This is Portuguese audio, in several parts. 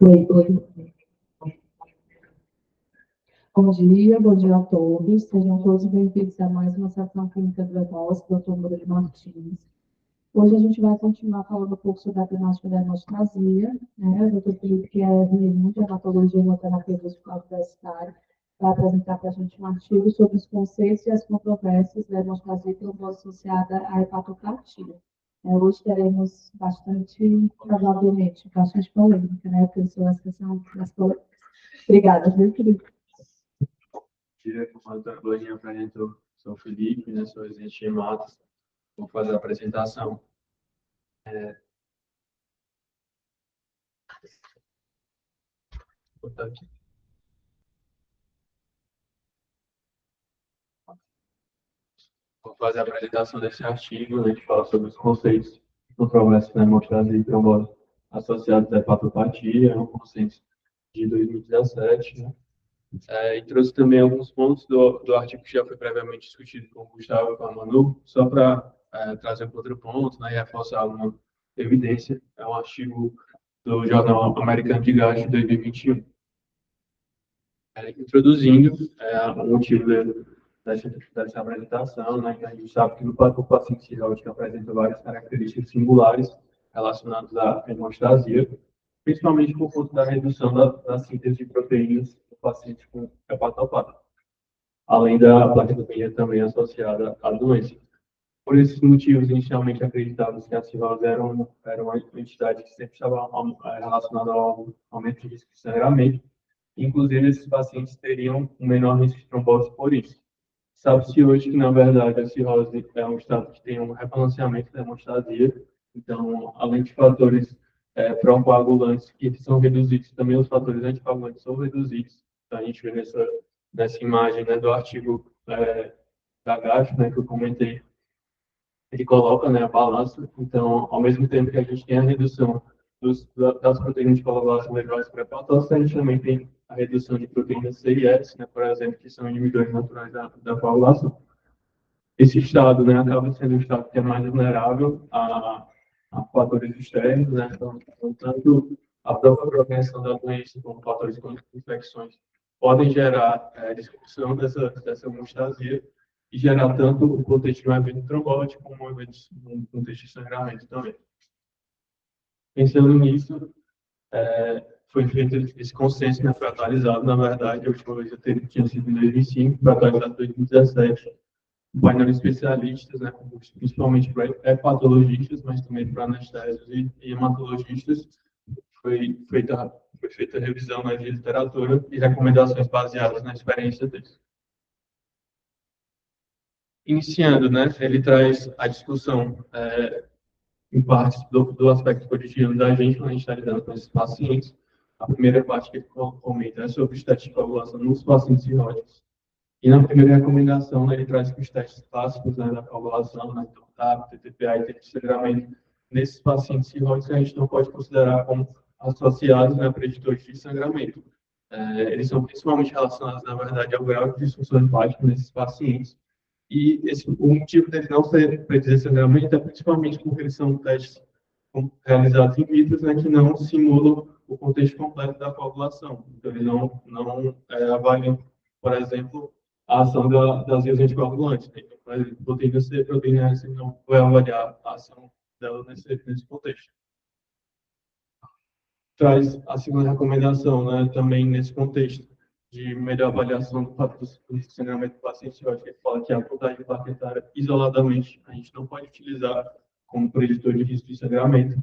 Oi, oi. Bom dia a todos. Sejam todos bem-vindos a mais uma sessão clínica do EBOS, Dr. Murilo Martins. Hoje a gente vai continuar falando um pouco sobre a temática da hemostasia, né? O Dr. Felipe, que é RN de hematologia e hemoterapia do Hospital Universitário, vai apresentar para a gente um artigo sobre os conceitos e as controvérsias da hemostasia e trombose associada à hepatopatia. Hoje teremos provavelmente, bastante polêmica, né? Porque essas são as polêmicas. Obrigada, viu, Felipe? Como a Glorinha apresentou, sou o Felipe, né, sou residente de Matos, vou fazer a apresentação. Vou botar aqui. Vou fazer a apresentação desse artigo, né, que fala sobre os conceitos de controvérsia na hemostasia e trombose associados à hepatopatia, é um consenso de 2017, né? E trouxe também alguns pontos do artigo que já foi previamente discutido com o Gustavo e com a Manu, só para trazer um outro ponto, né, e reforçar alguma evidência. É um artigo do Jornal Americano de Gás de 2021. Introduzindo o motivo dessa apresentação, né, que a gente sabe que o paciente cirrótico apresenta várias características singulares relacionadas à hemostasia, principalmente por conta da redução da síntese de proteínas do paciente com hepatopata, além da plaquetopenia também associada à doença. Por esses motivos, inicialmente acreditávamos que a cirrose era uma entidade que sempre estava relacionada ao aumento de risco de sangramento. Inclusive, esses pacientes teriam um menor risco de trombose por isso. Sabe-se hoje que, na verdade, a cirrose é um estado que tem um rebalanceamento da hemostasia. Então, além de fatores procoagulantes que são reduzidos, também os fatores anticoagulantes são reduzidos. Então, a gente vê nessa imagem, né, do artigo da GAF, né, que eu comentei, ele coloca, né, a balança. Então, ao mesmo tempo que a gente tem a redução das proteínas de coagulação legais para hepatose, a gente também tem a redução de proteínas C e S, né, por exemplo, que são inibidores naturais da coagulação. Esse estado, né, acaba sendo um estado que é mais vulnerável a fatores externos, né, então, tanto a própria progressão da doença como fatores como infecções podem gerar disrupção dessa hemostasia e gerar tanto o contexto de um evento trombótico como um contexto de sangramento também. Pensando nisso, foi feito esse consenso, né, foi atualizado, na verdade, a última vez tinha sido em 2005, foi atualizado em 2017, um painel de especialistas, né, principalmente para hepatologistas, mas também para anestésicos e hematologistas, foi feita a revisão, né, de literatura e recomendações baseadas na experiência deles. Iniciando, né, ele traz a discussão em partes do aspecto cotidiano da gente, quando a gente está lidando com esses pacientes. A primeira parte que ele comenta é sobre os testes de coagulação nos pacientes cirróticos. E na primeira recomendação, né, ele traz que os testes clássicos, né, da coagulação, né, então, TAP, TTPA e TTP sangramento, nesses pacientes cirróticos a gente não pode considerar como associados, né, a preditores de sangramento. Eles são principalmente relacionados, na verdade, ao grau de disfunção hepática nesses pacientes. E o motivo deles não ser predizer sangramento é principalmente porque eles são testes realizados in vitro, né, que não simulam o contexto completo da coagulação. Então, eles não avaliam, por exemplo, a ação das vias anticoagulantes. Né? Então, por exemplo, proteína C, proteína S, não vai avaliar a ação dela nesse contexto. Traz a segunda recomendação, né, também nesse contexto de melhor avaliação do fator de sangramento do paciente. Eu acho que ele fala que a contagem plaquetária, isoladamente, a gente não pode utilizar como preditor de risco de sangramento.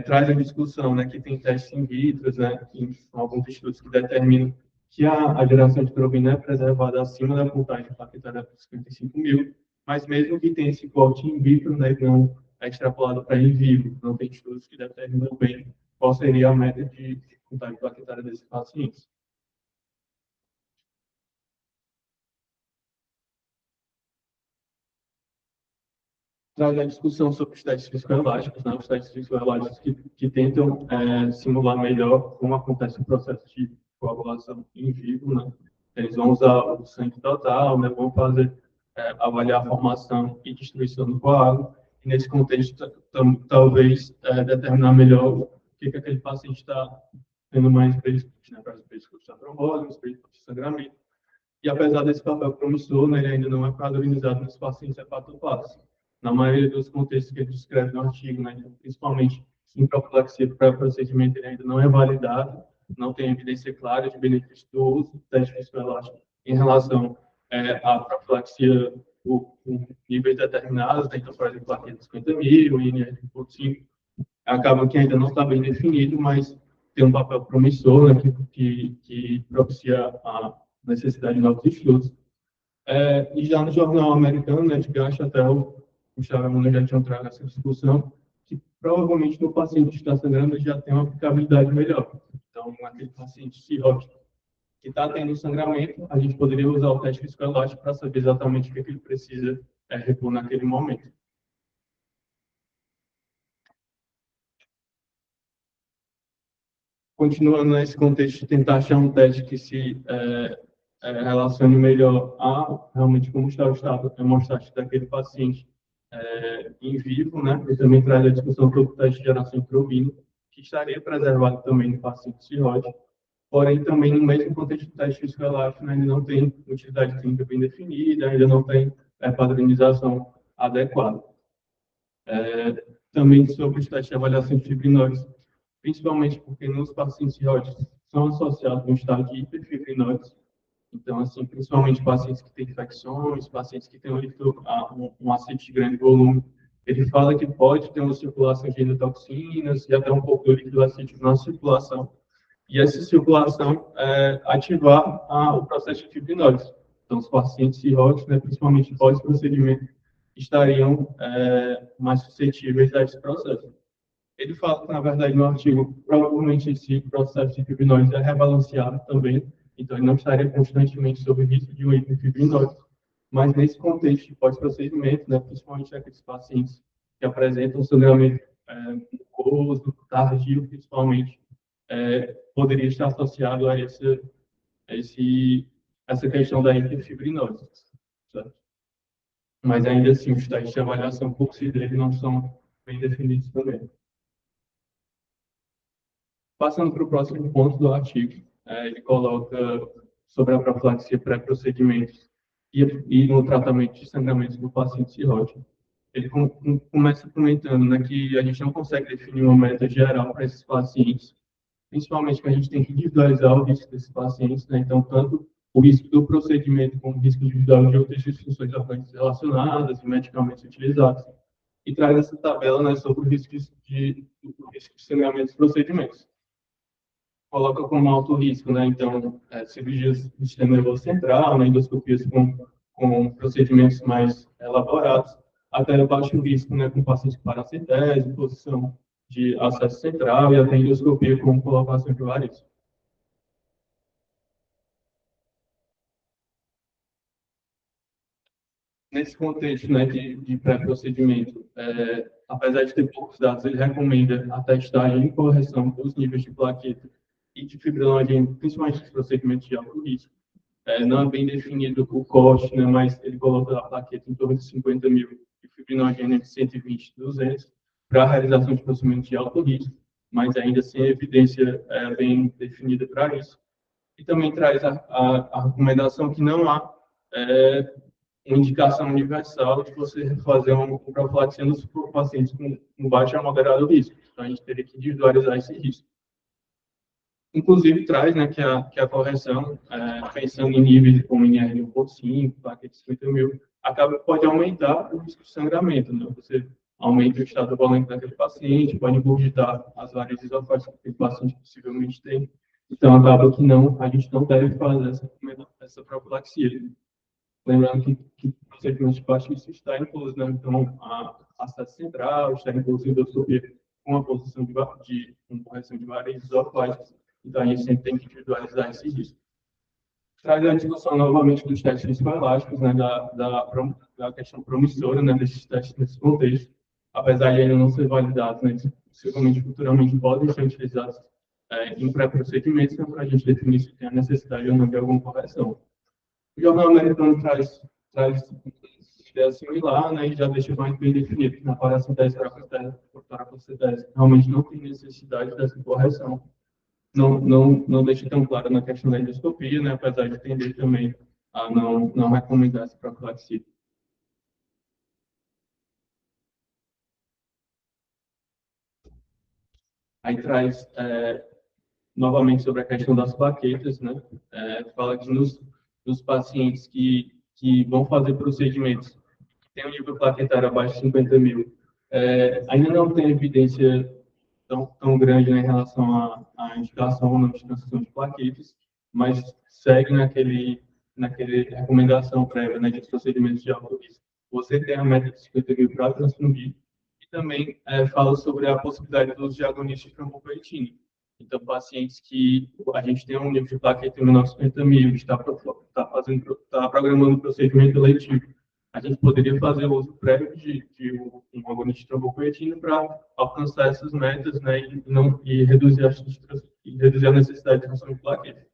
Traz a discussão, né, que tem testes in vitro, né, em alguns estudos que determinam que a geração de globina é preservada acima da contagem plaquetária de 55.000, mas mesmo que tenha esse corte in vitro, né, não é extrapolado para in vivo, não tem estudos que determinam bem qual seria a média de contagem plaquetária desses pacientes. Traz a discussão sobre os testes viscoelásticos, né? Os testes viscoelásticos que tentam simular melhor como acontece o processo de coagulação em vivo, né? Eles vão usar o sangue total, né? Vão avaliar a formação e destruição do coágulo, e nesse contexto talvez determinar melhor o que aquele paciente está sendo mais predispostos, né, para as predisposições à trombose, predisposições a sangramento. E apesar desse papel promissor, né, ele ainda não é padronizado nos pacientes hepatopatos. Na maioria dos contextos que ele descreve no artigo, né, então, principalmente em profilaxia para procedimento, ele ainda não é validado, não tem evidência clara de benefício do uso do teste viscoelástico em relação à profilaxia por níveis determinados, né, então, por exemplo, plaqueta de 50.000, INR5, acaba que ainda não está bem definido, mas tem um papel promissor, né, que propicia a necessidade de novos estudos. E já no jornal americano, né, de Gacha, até o Gustavo Amanda já tinha trago essa discussão, que provavelmente no paciente que está sangrando já tem uma aplicabilidade melhor. Então, aquele paciente cirrótico que está tendo sangramento, a gente poderia usar o teste viscoelástico para saber exatamente o que ele precisa repor naquele momento. Continuando nesse contexto, tentar achar um teste que se relacione melhor a realmente como está o estado hemostático daquele paciente em vivo, né? E também traz a discussão sobre o teste de geração intrauvino, que estaria preservado também no paciente cirrótico. Porém, também no mesmo contexto do teste viscoelástico, né, ele não tem utilidade clínica bem definida, ainda não tem padronização adequada. Também sobre os testes de avaliação de fibrinose, principalmente porque nos pacientes cirróticos são associados a um estado de hiperfibrinose. Então, assim, principalmente pacientes que têm infecções, pacientes que têm um ascite de grande volume, ele fala que pode ter uma circulação de endotoxinas e até um pouco do líquido acítico na circulação. E essa circulação ativar o processo de fibrinose. Então, os pacientes cirróticos, né, principalmente pós-procedimento, estariam mais suscetíveis a esse processo. Ele fala que, na verdade, no artigo, provavelmente esse processo de fibrinose é rebalanceado também, então ele não estaria constantemente sob risco de uma hiperfibrinose. Mas nesse contexto de pós-procedimento, né, principalmente aqueles pacientes que apresentam sangramento mucoso, tardio, principalmente, poderia estar associado a essa questão da hiperfibrinose. Certo? Mas ainda assim, os testes de avaliação por si dele não são bem definidos também. Passando para o próximo ponto do artigo, ele coloca sobre a profilaxia pré-procedimentos e no tratamento de sangramentos do paciente cirrótico. Ele começa comentando, né, que a gente não consegue definir uma meta geral para esses pacientes, principalmente que a gente tem que individualizar o risco desses pacientes, né? Então, tanto o risco do procedimento como o risco individual de outras disfunções orgânicas relacionadas e medicamentos utilizados. E traz essa tabela, né, sobre o risco de sangramentos e procedimentos. Coloca como alto risco, né? Então, cirurgias do sistema nervoso central, né? Endoscopias com procedimentos mais elaborados, até baixo risco, né? Com pacientes com paracetese, posição de acesso central e até endoscopia com colocação de varizes. Nesse contexto, né, de pré-procedimento, apesar de ter poucos dados, ele recomenda a testagem e correção dos níveis de plaqueta e de fibrinogênio, principalmente nos procedimentos de alto risco. Não é bem definido o corte, né, mas ele coloca a plaqueta em torno de 50.000 e fibrinogênio de 120, 200, para a realização de procedimentos de alto risco, mas ainda sem evidência bem definida para isso. E também traz a recomendação que não há uma indicação universal de você fazer uma profilaxia nos pacientes com baixo a moderado risco. Então, a gente teria que individualizar esse risco. Inclusive, traz, né, que a correção, pensando em níveis como INR 1.5, plaqueta de 50.000, pode aumentar o risco de sangramento. Né? Você aumenta o estado volante daquele paciente, pode ingurgitar as varizes esofágicas que aquele paciente possivelmente tem. Então, acaba que a gente não deve fazer essa profilaxia. Lembrando que o procedimento de baixo risco está incluso, né? Então, a acesso central, está incluso em endoscopia com a posição com correção de varizes esofágicas. Então, a gente sempre tem que individualizar esse risco. Traz a discussão novamente dos testes viscoelásticos, né, da questão promissora, né, desses testes nesse contexto, apesar de ainda não ser validados, né, possivelmente futuramente podem ser utilizados em pré-procedimentos, né, para a gente definir se tem a necessidade ou não de alguma correção. O jornal americano traz ideia similar, né, e já deixa mais bem definido que na paracentese e paracentese realmente não tem necessidade dessa correção. não deixa tão claro na questão da endoscopia, né, apesar de tender também a não recomendar essa profilaxia. Aí traz novamente sobre a questão das plaquetas, né? Fala que nos pacientes que vão fazer procedimentos que têm um nível plaquetário abaixo de 50 mil, ainda não tem evidência tão grande, né, em relação à indicação ou não de transfusão de plaquetas, mas segue naquele recomendação prévia, né, de procedimentos de alto risco. Você tem a meta de 50 mil para transfundir e também fala sobre a possibilidade do uso de agonistas de trombopoetina. Então, pacientes que a gente tem um nível de plaqueta menor de 50 mil, está programando o procedimento eletivo, a gente poderia fazer o uso prévio de um agonista de trombopoetina para alcançar essas metas, né, e reduzir a necessidade de transfusão de plaquetas.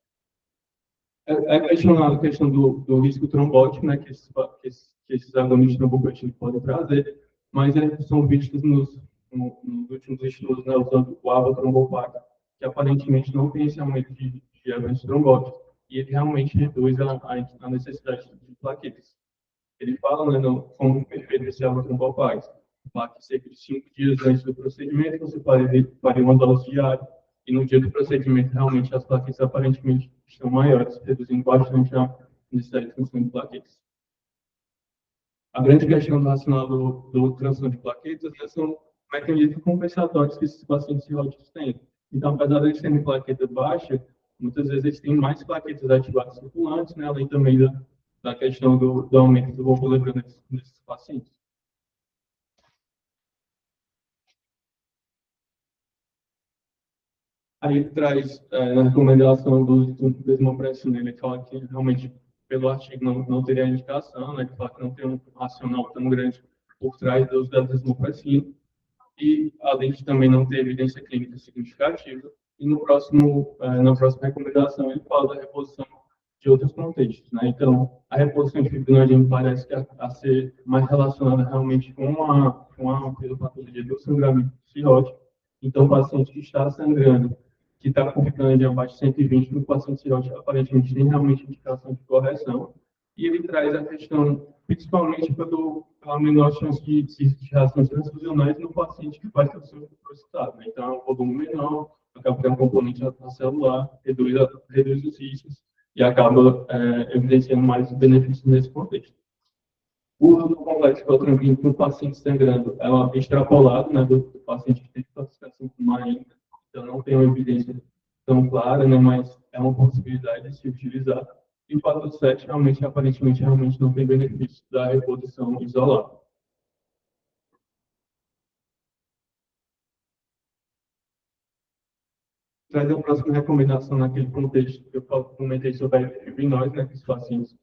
É questionado a questão do risco trombótico, né, que esses agonistas de trombopoetina podem trazer, mas são vistos nos últimos estudos, né, usando o avatrombopag, que aparentemente não tem esse aumento de eventos trombóticos, e ele realmente reduz a necessidade de plaquetas. Ele fala, né, como perfeito esse avatrombopag, que cerca de 5 dias antes do procedimento, você faria uma dose diária, e no dia do procedimento, realmente, as plaquetas aparentemente estão maiores, reduzindo bastante a necessidade de transfusão de plaquetas. A grande questão relacionada do transfusão de plaquetas, né, são mecanismos compensatórios que esses pacientes cirróticos têm. Então, apesar de eles terem plaqueta baixa, muitas vezes eles têm mais plaquetas ativadas circulantes, né, além também da questão do aumento do globulina nesses pacientes. Aí ele traz, na recomendação do desmopressina, ele fala que realmente, pelo artigo, não teria indicação, né, ele fala que não tem um racional tão grande por trás do uso da desmopressina, e além de também não ter evidência clínica significativa, e na próxima recomendação ele fala da reposição de outros contextos, né? Então, a reposição de fibrinogênio me parece que a ser mais relacionada realmente com a patologia do sangramento cirrótico. Então, o paciente que está sangrando, que está com fibrinogênio abaixo de 120, no paciente cirrótico aparentemente tem realmente indicação de correção. E ele traz a questão, principalmente pela menor chance de reações transfusionais no paciente que faz transfusão de prostata, né? Então, é um volume menor, acaba tendo um componente celular, reduz os riscos e acaba evidenciando mais benefícios nesse contexto. O uso do complexo protrombínico no paciente sangrando é extrapolado, né, do paciente que tem intoxicação com marinha, então não tem uma evidência tão clara, né, mas é uma possibilidade de se utilizar. E o fator 7 aparentemente não tem benefício da reposição isolada. Traz a próxima recomendação naquele contexto que eu comentei sobre a fibrinose, né, que os pacientes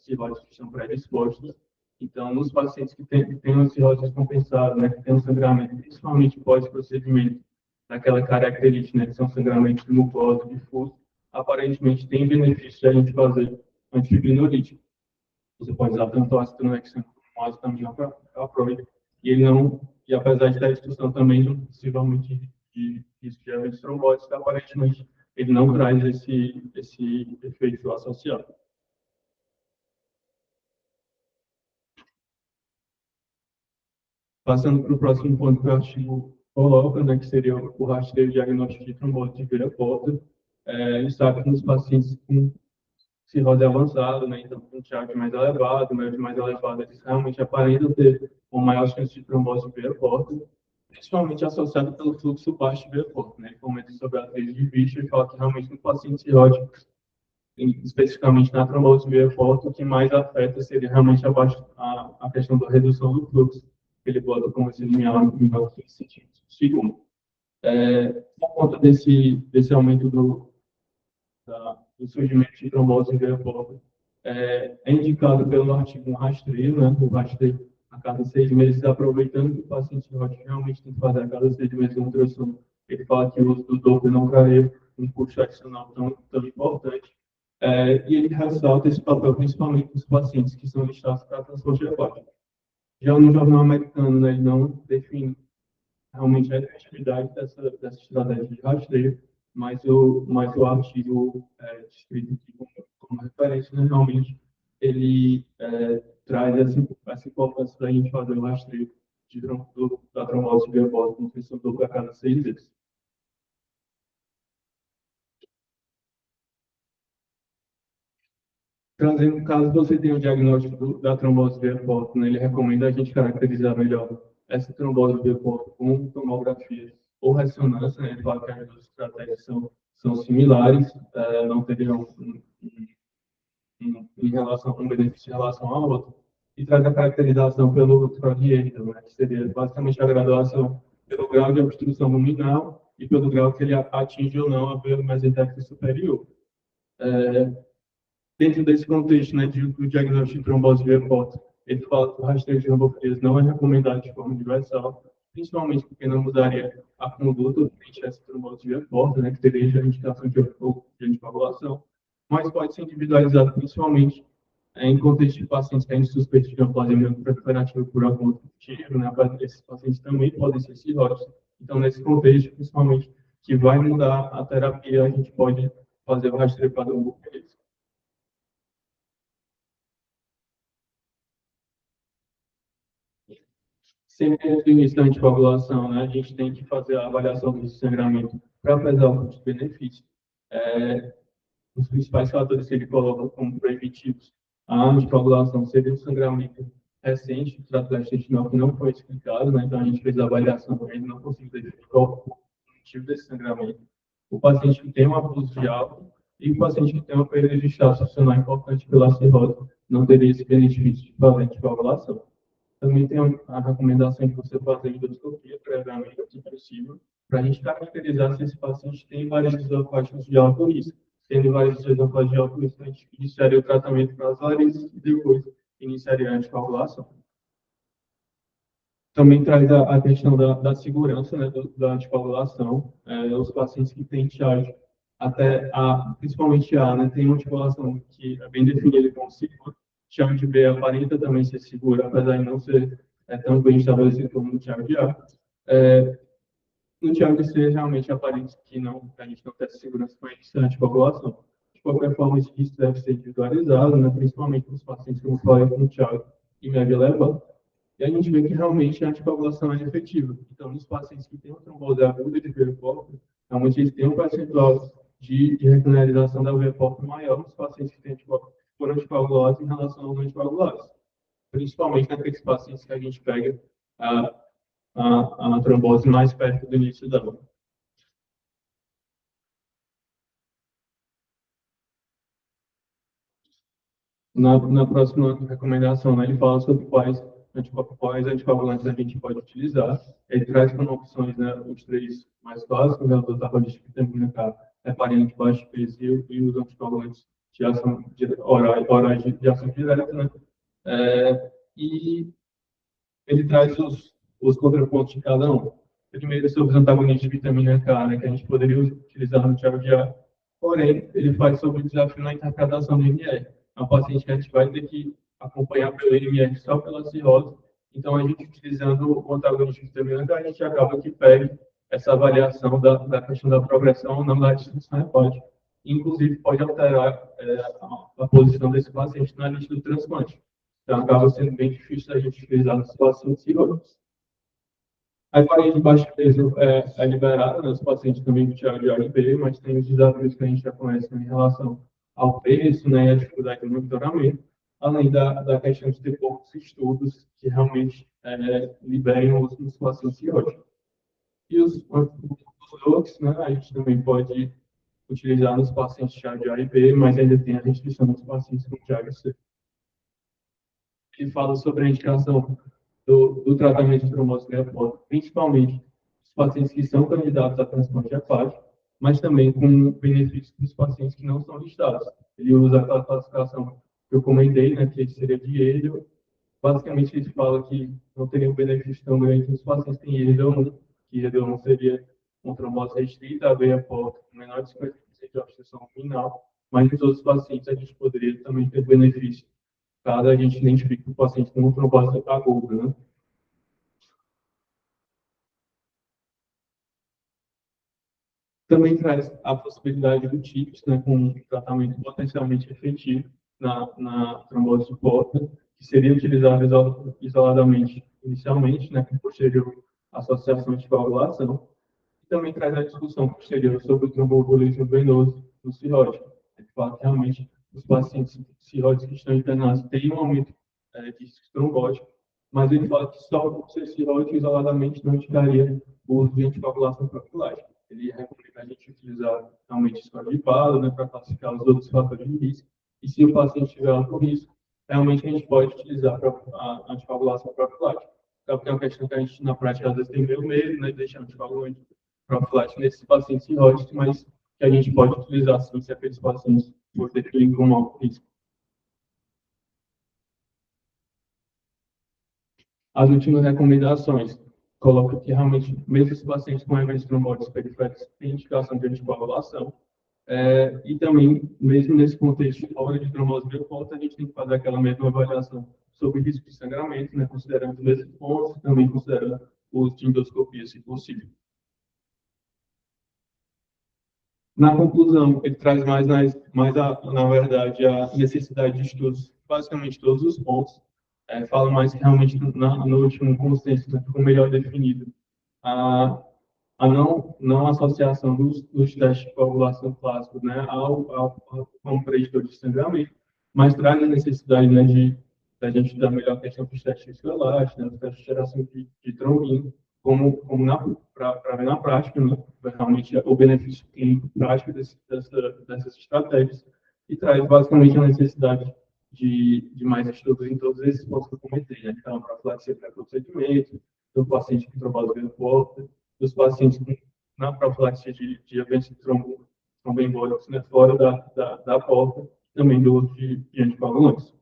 cirróticos estão predispostos. Então, nos pacientes que têm uma cirrose descompensada, né, que tem um sangramento, principalmente pós-procedimento, daquela característica, né, que são sangramentos de mucosa, difuso, aparentemente tem benefício de a gente fazer antifibrinolítico. Você pode usar tanto ácido tranexâmico como ácido tamiocaproide, e apesar de ter discussão também, possivelmente, de risco de eventos trombóticos, aparentemente ele não traz esse efeito associado. Passando para o próximo ponto que o artigo coloca, né, que seria o rastreio diagnóstico de trombose de veia porta, ele sabe que nos pacientes com cirrose avançada, né, então com TIAC mais elevado, mais elevado, eles realmente aparentam ter uma maior chance de trombose de veia porta, principalmente associado pelo fluxo baixo de veia porta, né, ele comenta sobre a tese de Vischer e fala que realmente no paciente cirrótico, especificamente na trombose de veia porta, o que mais afeta seria realmente a questão da redução do fluxo, que ele bota como esse linear em 15 centímetros por segundo. Por conta desse aumento do surgimento de trombose em veia porta, é indicado pelo artigo um rastreio, né, o rastreio a cada 6 meses, aproveitando que o paciente cirrótico realmente tem que fazer a cada 6 meses uma ultrassom. Ele fala que o uso do Doppler não traria um custo adicional tão importante. E ele ressalta esse papel principalmente dos pacientes que são listados para transplante hepático. Já no jornal americano, né, ele não define realmente a efetividade dessa estratégia de rastreio, mas o artigo descrito aqui como referência, né, realmente, ele traz essa importância da gente fazer o rastreio da trombose de Bell no sensor a cada 6 vezes. Trazendo, caso você tenha o diagnóstico da trombose via porta, né, ele recomenda a gente caracterizar melhor essa trombose via porta com tomografia ou ressonância, né? Ele fala que as duas estratégias são similares, não teriam em relação um benefício em relação ao outro, e traz a caracterização pelo Fraudier, né, que seria basicamente a graduação pelo grau de obstrução luminal e pelo grau que ele atinge ou não a veia mesentérica superior. Dentro desse contexto, né, do diagnóstico de trombose via porta, ele fala que o rastreio de hemofilias não é recomendado de forma universal, principalmente porque não mudaria a conduta frente a essa trombose via porta, né, que teria a indicação de anticoagulação, mas pode ser individualizado principalmente em contexto de pacientes que a gente suspeita de neoplasia proliferativa por algum outro motivo, né, esses pacientes também podem ser cirróticos. Então, nesse contexto, principalmente, que vai mudar a terapia, a gente pode fazer o rastreio para o sempre antes do início da anticoagulação, né, a gente tem que fazer a avaliação do sangramento para pesar o custo-benefício. Os principais fatores que ele coloca como proibitivos à anticoagulação seria o sangramento recente, o trato gastrointestinal que não foi explicado, né, então a gente fez a avaliação, ele não conseguiu definir qual o motivo desse sangramento. O paciente que tem um abuso de álcool e o paciente que tem uma perda de estado funcional importante pela cirrose não teria esse benefício de fazer anticoagulação. Também tem a recomendação de você fazer endoscopia previamente, se possível, para a gente caracterizar se esse paciente tem vários esofágicos de alto risco. Tendo vários esofágicos de alto risco, a gente iniciaria o tratamento para as varizes e depois iniciaria a anticoagulação. Também traz a questão da segurança, né, da anticoagulação. Os pacientes que têm TIAG, até A, principalmente A, né, tem uma anticoagulação que é bem definida como segura. TIAG B aparenta também ser segura, apesar de não ser tão bem estabelecido como no TIAG A. No TIAG C, realmente aparenta que a gente não tem segurança com a anticoagulação. De qualquer forma, isso deve ser individualizado, né, principalmente para os pacientes que eu falei com TIAG e média elevada. E a gente vê que realmente a anticoagulação é efetiva. Então, nos pacientes que têm uma trombose aguda de veia porta, realmente eles têm um percentual de recanalização da veia porta maior nos pacientes que têm por anticoagulados em relação aos anticoagulados. Principalmente naqueles pacientes que a gente pega a, a trombose mais perto do início dela. Na próxima recomendação, né, ele fala sobre quais anticoagulantes a gente pode utilizar. Ele traz como opções, né, os três mais clássicos, né, o dotapolista, vitamina K, heparina de baixo peso e os anticoagulantes de ação orais de ação direta, né? E ele traz os contrapontos de cada um. Primeiro, sobre os antagonistas de vitamina K, né, que a gente poderia utilizar no Thiago de A. Porém, ele faz sobre o desafio na interpretação do MR. É um paciente que a gente vai ter que acompanhar pelo MR só pela cirrose. Então, a gente utilizando o antagonista de vitamina K, a gente acaba que perde essa avaliação da questão da progressão ou não da disfunção hepática. Inclusive, pode alterar a posição desse paciente na lista do transplante. Então, acaba sendo bem difícil a gente utilizar nos pacientes cirúrgicos. A heparina de baixo peso é liberada nos pacientes também com tireoide B, mas tem os desafios que a gente já conhece em relação ao preço, né, e a dificuldade do monitoramento, além da questão de ter poucos estudos que realmente liberem os pacientes cirúrgicos. E os outros, né, a gente também pode utilizar nos pacientes tireoide B, mas ainda tem a restrição nos pacientes com tireoide C. Que fala sobre a indicação do tratamento de trombose grafose, principalmente os pacientes que são candidatos a transplante hepático, mas também com benefícios dos pacientes que não são listados. Ele usa aquela classificação que eu comentei, né, que seria de Yale. Basicamente, ele fala que não teria um benefício tão grande nos pacientes que têm Yale 1, que Yale 1 seria uma trombose restrita, a veia porta com menor de 50% de obstrução luminal, mas nos outros pacientes a gente poderia também ter benefício caso a gente identifique o paciente com trombose aguda, né? Também traz a possibilidade do TIPS, né, com um tratamento potencialmente efetivo na trombose de porta, que seria utilizado isoladamente inicialmente, né, com posterior associação de coagulação. E também traz a discussão posterior sobre o tromboembolismo venoso no cirrótico. De fato, realmente, os pacientes cirróticos que estão internados têm um aumento de risco trombótico, mas ele fala que só o ser cirrótico isoladamente não indicaria o uso de anticoagulação profilática. Ele recomenda a gente utilizar realmente escola de bala, né, para classificar os outros fatores de risco. E se o paciente tiver alto risco, realmente a gente pode utilizar a anticoagulação profilática. Então, é uma questão que a gente, na prática, às vezes tem meio medo, né, de deixar anticoagulante profilático nesses pacientes cirróticos, mas que a gente pode utilizar, sim, se aqueles pacientes for definir como alto risco. As últimas recomendações colocam que realmente, mesmo os pacientes com eventos trombóticos periféricos têm indicação de anticoagulação, e também, mesmo nesse contexto fora de trombose bioporta, a gente tem que fazer aquela mesma avaliação sobre risco de sangramento, né, considerando os mesmos pontos, também considerando o uso de endoscopia, se possível. Na conclusão, ele traz na verdade, a necessidade de estudos, basicamente todos os pontos. Fala mais que realmente no último consenso ficou melhor definido a, a não associação dos testes de coagulação clássicos, né, como predictor de sangramento, mas traz a necessidade, né, de a gente estudar melhor a questão dos testes viscoelásticos, né, os testes de geração de trombina, como para ver na prática, né, realmente o benefício clínico prático dessas estratégias, e traz basicamente a necessidade de mais estudos em todos esses pontos que eu comentei, né? Então, para profilaxia pré-procedimento, do paciente com trombose venosa, dos pacientes na profilaxia de eventos de tromboembólicos, né, fora da porta, também do uso de anticoagulantes.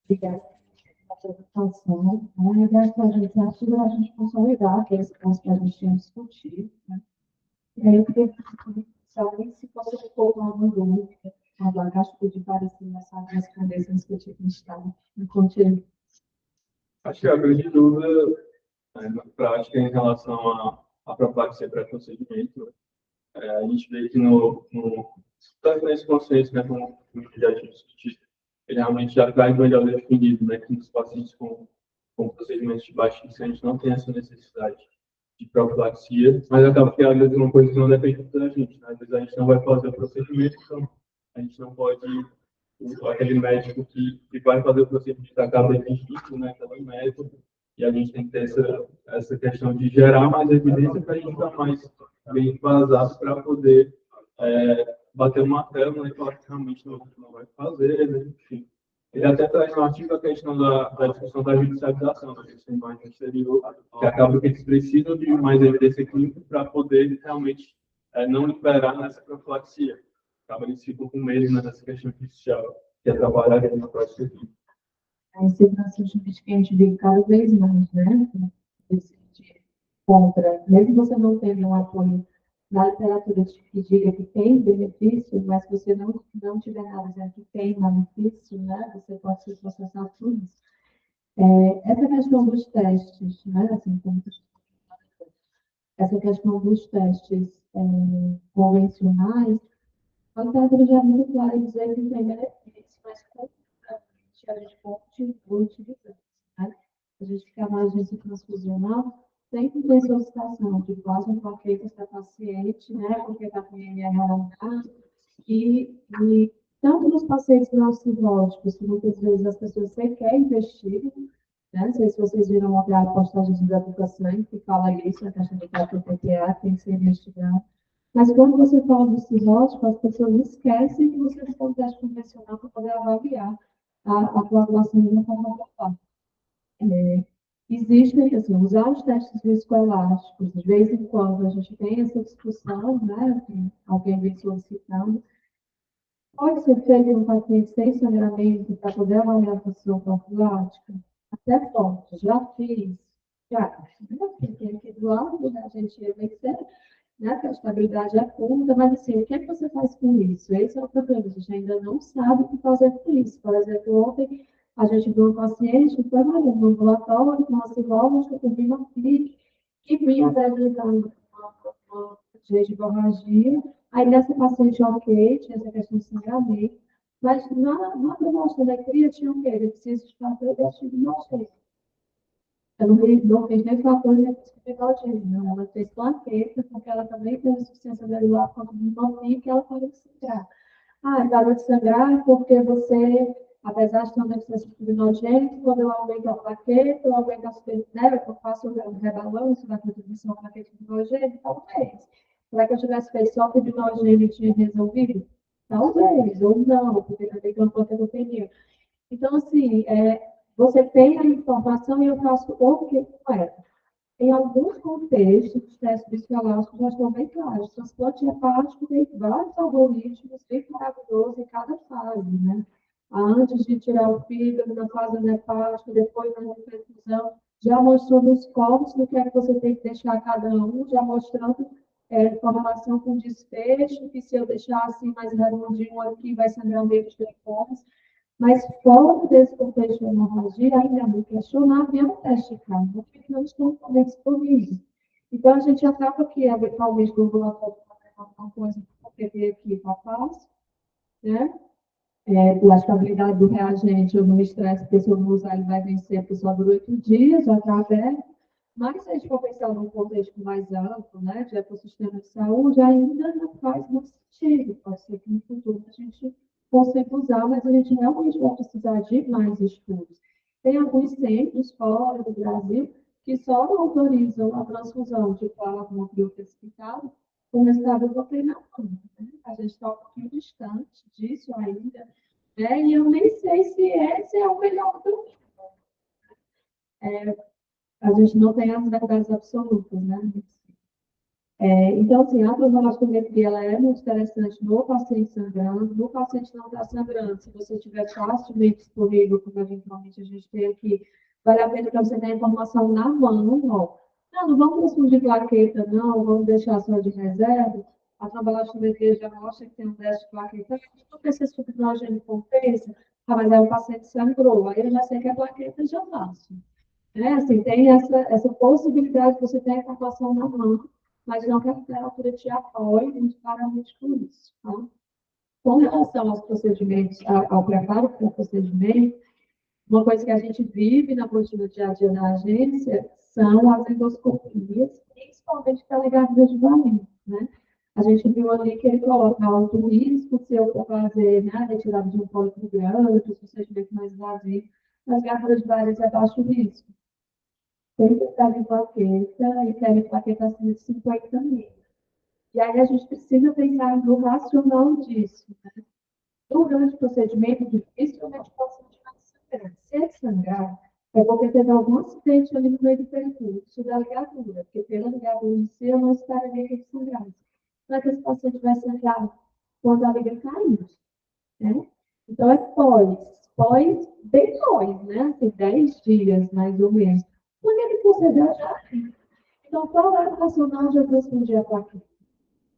Obrigada pela apresentação. Na verdade, a gente ajuda a gente consolidar aqueles pontos que a gente tinha discutido, né? E aí eu queria saber se você ficou com alguma dúvida, acho que de várias responder sem discutir com o Estado. Contigo. Acho que a grande dúvida na prática em relação à profilaxia pré-procedimento, a gente vê que tanto nesse conceito, né, como já tinha discutido, ele realmente já traz melhor definido, né, que nos pacientes com procedimentos de baixo risco a gente não tem essa necessidade de profilaxia, mas acaba que às vezes uma coisa que não depende da gente, né? Às vezes a gente não vai fazer o procedimento, então a gente não pode, aquele médico que vai fazer o procedimento acaba exigindo, né, aquele médico, e a gente tem que ter essa questão de gerar mais evidência para a gente ficar mais bem embasado para poder bater uma tela, né, e falar que realmente não vai fazer, né, enfim. Ele até traz no artigo a questão da discussão da judicialização, da questão do exterior, que acaba que eles precisam de mais evidência clínica para poder realmente não liberar nessa profilaxia. Acaba eles ficam com medo nessa questão judicial, que é trabalhar na prática clínica. A insegurança jurídica que a gente vê cada vez mais, né? Contra, mesmo que você não tenha um apoio na literatura que diga que tem benefício, mas se você não tiver nada dizendo que tem benefício, né, você pode ser processado por isso. Essa questão dos testes, né, assim, essa questão dos testes convencionais, a literatura já é muito clara em dizer que tem benefício, mas culturalmente a gente continua utilizando, né? A gente fica na agência transfusional, sempre tem solicitação de plasma plaquetas da paciente, né, porque está com IMR alongado, e tanto nos pacientes não cirróticos, que muitas vezes as pessoas sequer investigam, né? Não sei se vocês viram a postagem de educação que fala isso, a questão do PPA, tem que ser investigado. Mas quando você fala do cirrótico, as pessoas esquecem que você tem um teste convencional para poder avaliar a coagulação de uma forma global. Existem, assim, usar os testes viscoelásticos, de vez em quando a gente tem essa discussão, né, assim, alguém vem solicitando. Pode ser feito um paciente sem sangramento para poder avaliar a função profilática? Até pode, já fiz, tem aqui do lado, né, a gente ia vencer, né? Porque a estabilidade é curta, mas assim, o que é que você faz com isso? Esse é o problema, a gente ainda não sabe o que fazer com isso. Por exemplo, ontem a gente viu um paciente que foi no ambulatório com uma cirrose, com hemofílica, que vinha apresentando uma de hemorragia. Aí nessa paciente, ok, tinha essa questão de sangramento, mas na hemostiometria tinha o quê? Deficiência de fator de hemostiometria. Eu não fiz nem fator de hemostiometria, não. Ela fez plaqueta, porque ela também tem insuficiência verular quanto de hemofílica, que ela parou de sangrar. Ah, parou de sangrar porque você, apesar de ter uma deficiência fibrinogenita, quando eu aumento a plaqueta, eu aumento a superioridade, eu faço um rebalanço da contribuição da plaqueta fibrinogenita, talvez. Será que eu tivesse feito só fibrinogênito e tinha resolvido? Talvez, ou não, porque também tem uma panquecopenia. Então, assim, você tem a informação e eu faço o que é. Em alguns contextos, os testes fisiológicos já estão bem claros. O transplante hepático tem vários algoritmos bem maravilhosos em cada fase, né? Antes de tirar o fígado, na fase hepática, depois da reperfusão, já mostrou nos corpos o que é que você tem que deixar cada um, já mostrando informação com desfecho, que se eu deixar assim mais redondinho aqui, vai sangrar meio de pontos. Mas fora desse contexto de hemorragia, ainda é muito questionável e é um teste caro, porque não estão também disponíveis. Então, a gente acaba que, eventualmente, no ambulatório, alguma coisa, porque tem aqui para fácil, né? A estabilidade do reagente, eu não me estresse, porque se eu não usar, ele vai vencer a pessoa por 8 dias, já está aberto. Mas se a gente for pensar num contexto mais amplo, né, de ecossistema de saúde, ainda não faz muito sentido. Pode ser que no futuro a gente consiga usar, mas a gente realmente vai precisar de mais estudos. Tem alguns centros fora do Brasil que só autorizam a transfusão de plasma bioprecipitado com resultado do treinamento. Né? A gente está um pouquinho distante disso ainda, né? E eu nem sei se esse é o melhor do mundo. A gente não tem as verdades absolutas, né? Então, assim, a provolostometria, ela é muito interessante no paciente sangrando, no paciente não está sangrando, se você tiver facilmente disponível, como eventualmente a gente tem aqui, vale a pena para você ter a informação na mão, ó. Não vamos confundir plaqueta, não, vamos deixar só de reserva. A provolostometria já mostra que tem um teste de plaqueta, não precisa de hidrogênio compensa, mas aí o paciente sangrou, aí eu já sei que a plaqueta já faço. Assim, tem essa possibilidade de você ter a informação na mão, mas não que a literatura te apoie muito claramente com isso. Tá? Com relação aos procedimentos, ao preparo para o procedimento, uma coisa que a gente vive na rotina dia a dia da agência são as endoscopias, principalmente pela gávea de varinha, né? A gente viu ali que ele coloca alto risco se eu for fazer, né, a retirada de um pólipo grande, os procedimentos mais vazios, mas gávea de varinha é baixo risco. Sempre está de plaqueta e querem plaqueta acima de 50 mil. E aí a gente precisa pensar no racional disso. Né? Durante o procedimento, dificilmente o paciente vai sangrar. Se ele sangrar, é porque teve algum acidente ali no meio do percurso da ligadura, porque pela ligadura em si, eu não esperaria que ele sangrasse. Não é que esse paciente vai sangrar quando a liga cair. Né? Então, é bem pós, né? Assim, 10 dias, mais ou menos. Quando ele procedeu, já. Então, qual é o racional de eu transfundir a plaqueta?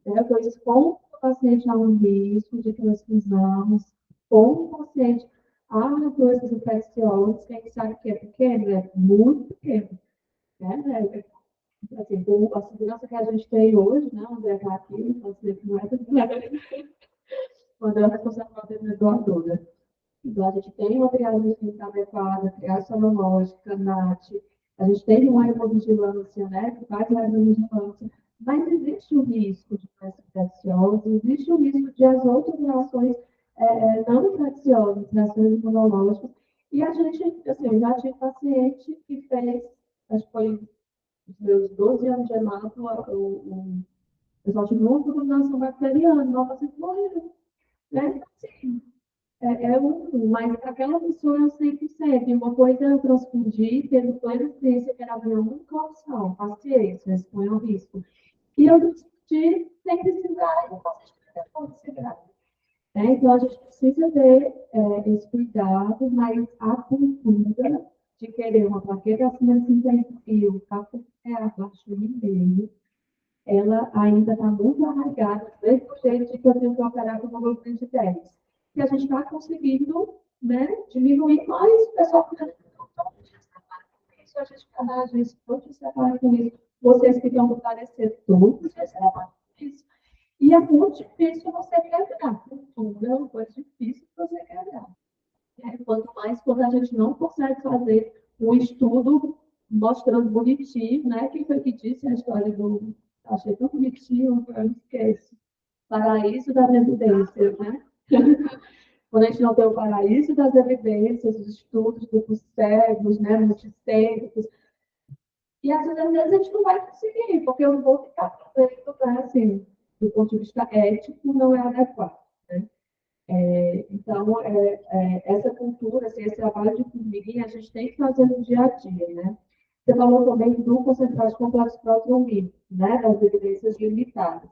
Eu expondo o paciente a um risco de transfusão, expondo o paciente a doenças infecciosas, que a gente sabe que é pequeno, é muito pequeno. Né? Assim, a segurança que a gente tem hoje, né? Onde é aqui, pode ser que não é tudo quando é a responsabilidade da doadora. Então, a gente tem uma triagem adequada, triagem sonológica, NAT, a gente tem uma hemovigilância, né, que faz a hemovigilância, mas existe o risco de doença infecciosa, existe o risco de as outras reações não infecciosas, reações imunológicas, e a gente, assim, já tinha paciente que fez, acho que foi os meus 12 anos de hemato, o pessoal tive uma contaminação bacteriana, o paciente morreu, né? Então, assim, mas aquela pessoa é 100%. E uma coisa é eu transfundir, tendo plena ciência que era a minha única opção, paciência, expõe ao risco. E eu transfundi sem precisar, e o paciente pode ser grave. Então, a gente precisa ter esse cuidado, mas a cultura de querer uma plaqueta acima de 50 mil, é abaixo de meio, ela ainda está muito arraigada, do mesmo jeito de que eu tenho que operar com o grupo de 10. E a gente está conseguindo, né, diminuir mais o pessoal que isso, a gente cada agência todos trabalham com isso. Vocês que vão parecer todos trabalham com isso. E é muito difícil você quebrar. Cultura é uma coisa difícil você quebrar. Quanto mais quando a gente não consegue fazer um estudo mostrando bonitinho, né? Quem foi que disse a história do. Achei tão bonitinho, eu esqueço. Paraíso das evidências, né? Quando a gente não tem o paraíso das evidências, os estudos dos cegos, né? Multicêntricos. E às vezes a gente não vai conseguir, porque eu não vou ficar fazendo, né? Assim, do ponto de vista ético, não é adequado. Né? Então, essa cultura, assim, esse trabalho de formiguinha, a gente tem que fazer no dia a dia, né? Você falou também do concentrado complexo próprio né? Das evidências limitadas.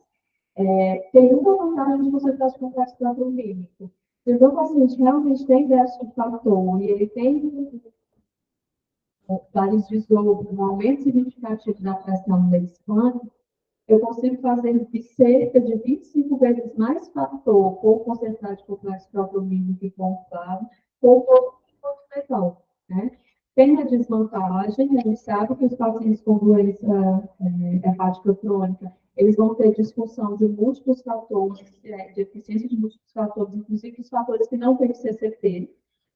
Tem uma vantagem de concentrado complexo próprio mímico. Se o meu paciente realmente tem déficit de fator e ele tem vários desdobros, um aumento significativo da pressão no esfânico, eu consigo fazer de cerca de 25 vezes mais fator com concentrado de complexo proteínico e confortável, ou com metal, né? Tem a desvantagem, a gente sabe que os pacientes com doença hepática crônica, eles vão ter disfunção de múltiplos fatores, de eficiência de múltiplos fatores, inclusive os fatores que não têm CCT,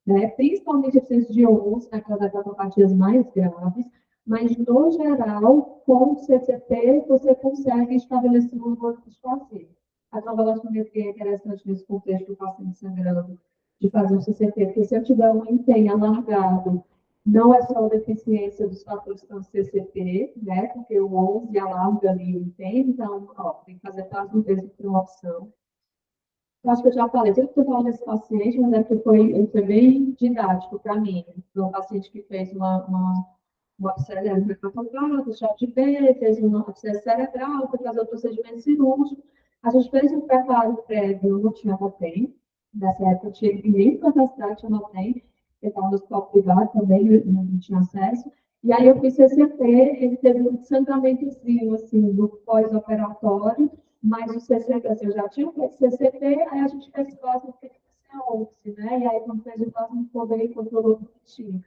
né? Principalmente eficiência de alguns, naquelas hepatopatias mais graves, mas, no geral, com o CCT, você consegue estabelecer um grupo de paciente. A convalescimento é interessante nesse contexto do paciente sangrando, de fazer um CCT, porque se eu tiver um empenho alargado, não é só a deficiência dos fatores que estão no CCT, né? Porque o 11 alarga ali o empenho, então, ó, tem que fazer quase vezes por uma opção. Eu acho que eu já falei, tudo que eu falo desse paciente, mas é porque ele foi bem didático para mim. Foi um paciente que fez uma abscessa hepatocardíaca, chá de B, fez uma abscessa cerebral, foi fazer o procedimento cirúrgico. A gente fez um preparo prévio, não tinha Rotem. Nessa época, tinha nem capacidade de Rotem, eu estava no hospital privado também, não tinha acesso. E aí eu fiz CCT, ele teve um sangramentozinho, assim, do pós-operatório, mas o CCT, assim, eu já tinha feito CCT, aí a gente fez plasma, porque tinha óxido, né? E aí, quando fez o plasma, ficou bem, controlou bonitinho.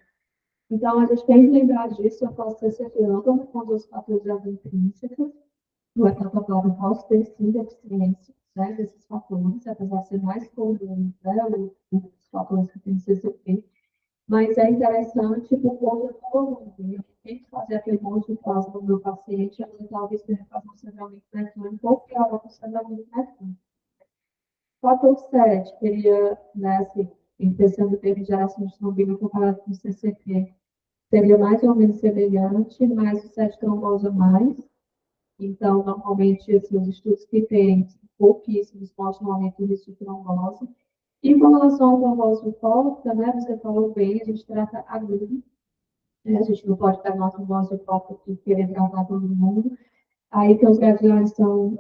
Então, a gente tem que lembrar disso, eu posso ter certeza, não estamos com os fatores de ordem intrínseca, o etapatório pode ter sim deficiência, né, desses fatores, apesar de ser mais comum, né, os fatores que tem CCP, mas é interessante por conta do volume. Eu tenho que fazer aquele monte de plasma no meu paciente, eu talvez tenha que fazer um sangramento mecânico ou pior, um sangramento mecânico. Fator 7 teria, né, assim, pensando em termos de geração de trombina comparado com o CCP, seria mais ou menos semelhante, mas o 7 trombosa mais. Então, normalmente, assim, os estudos que têm pouquíssimos mostram um aumento do risco de trombose. E com relação à trombose hipócrita, né, você falou bem, a gente trata agudo, né, a gente não pode pegar uma trombose hipócrita e querer tratar todo mundo. Aí tem os guidelines são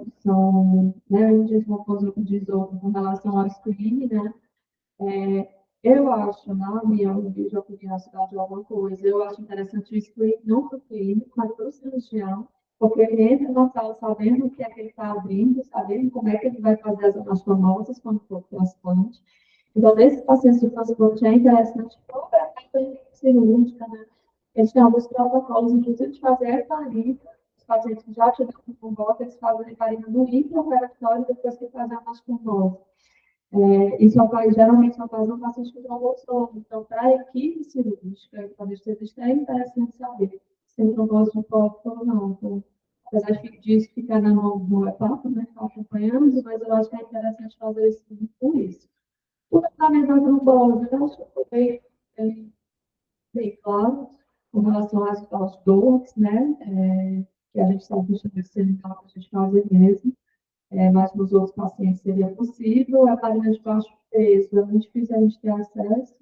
né, um diz uma coisa, outro diz outra com relação ao screening, né, eu acho, na minha opinião, de alguma coisa, eu acho interessante o screening não para o clínico, mas para o cirurgião, porque ele entra na sala sabendo o que é que ele está abrindo, sabendo como é que ele vai fazer as anastomoses quando for transplante. Então, nesses pacientes de transplante, é interessante programar a cirúrgica, né? Eles têm alguns protocolos, inclusive, de fazer heparina. Os pacientes que já tiveram trombose, eles fazem heparina no intraoperatório depois que fazem a anastomose. Isso geralmente só faz um paciente com trombose. Então, para a equipe cirúrgica, para anestesista, é interessante saber se tem trombose de córpora ou não. Então, apesar de ficar na mão do etapa, né, ficar acompanhando, mas eu acho que é interessante fazer esse estudo com isso. O tratamento da trombose, eu acho que foi bem claro com relação aos dores, né, que a gente sabe que a gente para a gente fazer mesmo. Mas nos outros pacientes seria possível. A farinha de baixo peso é muito difícil a gente ter acesso,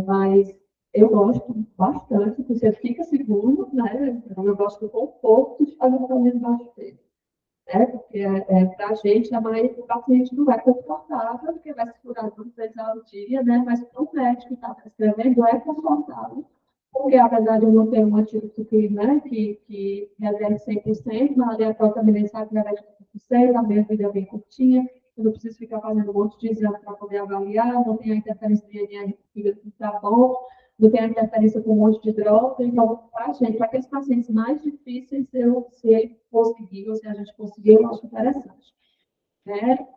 mas eu gosto bastante, porque você fica seguro, né? Então, eu gosto do conforto de fazer farinha de baixo peso, né? Porque para a gente, o paciente não é confortável, porque vai se curar 2 vezes ao dia, né? Mas para o médico que está prescrevendo, é confortável Porque, apesar de eu não ter um antídoto que reverte 100%, mas ali a prova também sabe que reverte 100%, a minha vida é bem curtinha, eu não preciso ficar fazendo um monte de exame para poder avaliar, não tem a interferência do DNA que está bom, não tem a interferência com um monte de droga. Então, tá, gente, para aqueles pacientes mais difíceis, se ele conseguir, ou se a gente conseguir, eu acho interessante.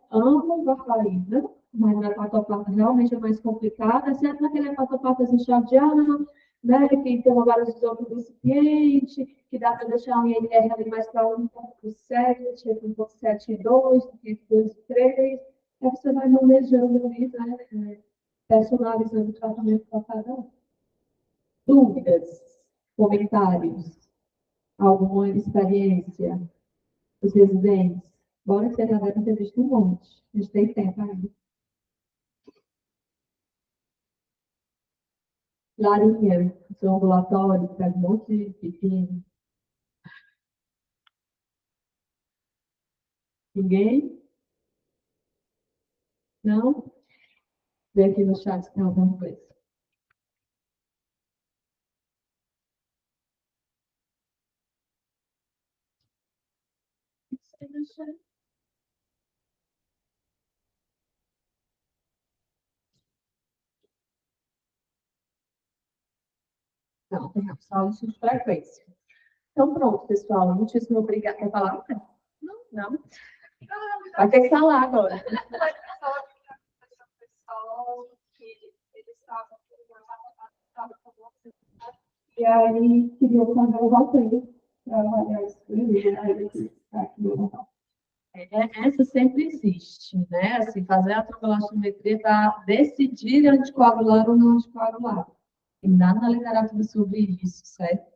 Amo varfarina, mas a hepatopata realmente é mais complicada, exceto naquele hepatopata enxadeado, né, que tem uma variação do recipiente, que dá para deixar um INR ali mais para 1,7, 1,72, 1,3. Aí você vai manejando ali, né, personalizando o tratamento para cada um. Dúvidas, comentários, alguma experiência, os residentes? Bora que você já deve ter visto um monte. A gente tem tempo ainda. Larinha, seu ambulatório, faz um monte de pepino. Ninguém? Não? Vê aqui no chat se tem alguma coisa. Não, tem só isso de frequência. Então, pronto, pessoal. Muitíssimo obrigada. Quer falar? Não, não. Vai ter que falar agora. E aí, queria fazer o roteiro para avaliar isso. Essa sempre existe, né? Assim, fazer a trombolastometria para decidir anticoagular ou não anticoagular. Tem nada na literatura sobre isso, certo?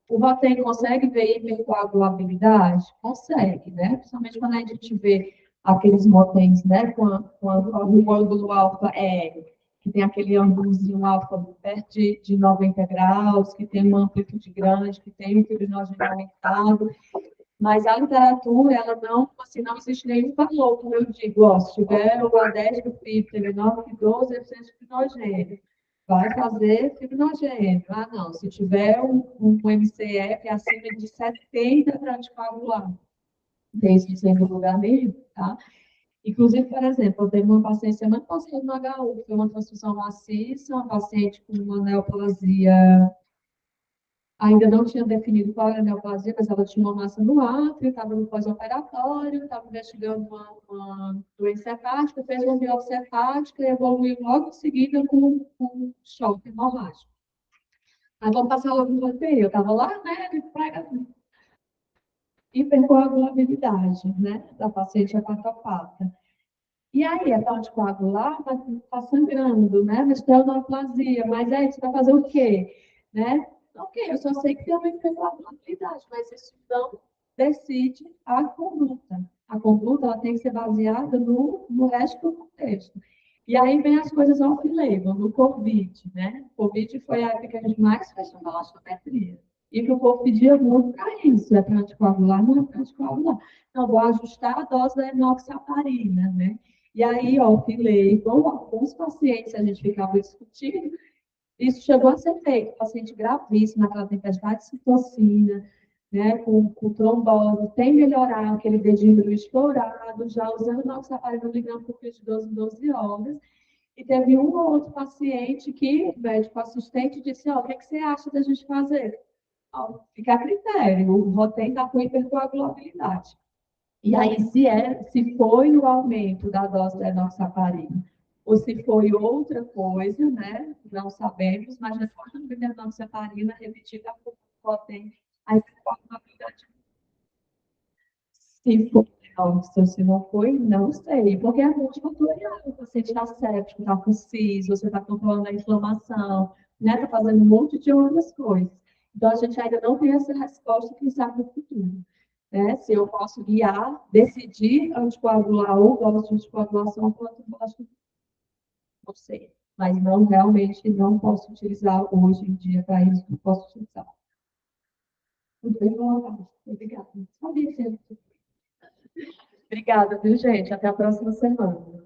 O Rotem consegue ver hipercoagulabilidade? Consegue, né? Principalmente quando a gente vê aqueles Rotens, né? O ângulo alfa que tem aquele ângulozinho alfa perto de 90 graus, que tem uma amplitude grande, que tem um fibrinógeno aumentado. Mas a literatura, ela não, assim, não existe nenhum valor, como eu digo, ó, se tiver o A10 do PIB, tem menor que 12, é fibrinogênio. Vai fazer fibrinogênio. Ah, não, se tiver um MCF acima de 70 para anticoagular. Não tem isso em lugar nenhum, tá? Inclusive, por exemplo, eu tenho uma paciente semana passada no HU, foi uma transfusão maciça, uma paciente com uma neoplasia. Ainda não tinha definido qual era a neoplasia, mas ela tinha uma massa no átrio, estava no pós-operatório, estava investigando uma doença hepática, fez uma biópsia hepática e evoluiu logo em seguida com choque hemorrágico. Aí vamos passar logo no UTI. Eu estava lá, né, hipercoagulabilidade, né, da paciente hepatopata. E aí, é para anticoagular, está sangrando, né? Mas tem neoplasia, mas aí você vai fazer o quê? Né? Ok, eu só sei que tem uma hipercoagulabilidade, mas isso não decide a conduta. A conduta ela tem que ser baseada no resto do contexto. E aí vem as coisas off-label, no COVID, né? O COVID foi a época que a gente mais fez osteometria. E que o corpo pedia muito para isso, é para anticoagular, não é para anticoagular. Então, vou ajustar a dose da enoxaparina, né? E aí, ó, filei com alguns pacientes, a gente ficava discutindo, isso chegou a ser feito, paciente gravíssimo, aquela tempestade de citocina, né, com trombose, tem melhorado aquele dedímero explorado, já usando noxaparina miligrama por de 12 em 12 horas, e teve um ou outro paciente que o médico assistente disse, ó, o que, é que você acha da gente fazer? Ó, fica a critério, o Rotem está com hipercoagulabilidade. E aí, se foi o aumento da dose da enoxaparina, ou se foi outra coisa, né? Não sabemos, mas depois da primeira enoxaparina repetida, tem a hipercoagulabilidade. Se foi, não, se não foi, não sei, porque é multifatorial. O paciente está séptico, está com CIS, você está controlando a inflamação, né? Está fazendo um monte de outras coisas. Então, a gente ainda não tem essa resposta que sabe no futuro. Né? Se eu posso guiar, decidir anticoagular ou gosto de anticoagulação, quanto gosto, não sei. Mas não, realmente, não posso utilizar hoje em dia para isso, não posso utilizar. Muito bem, obrigada. Obrigada, viu, gente? Até a próxima semana.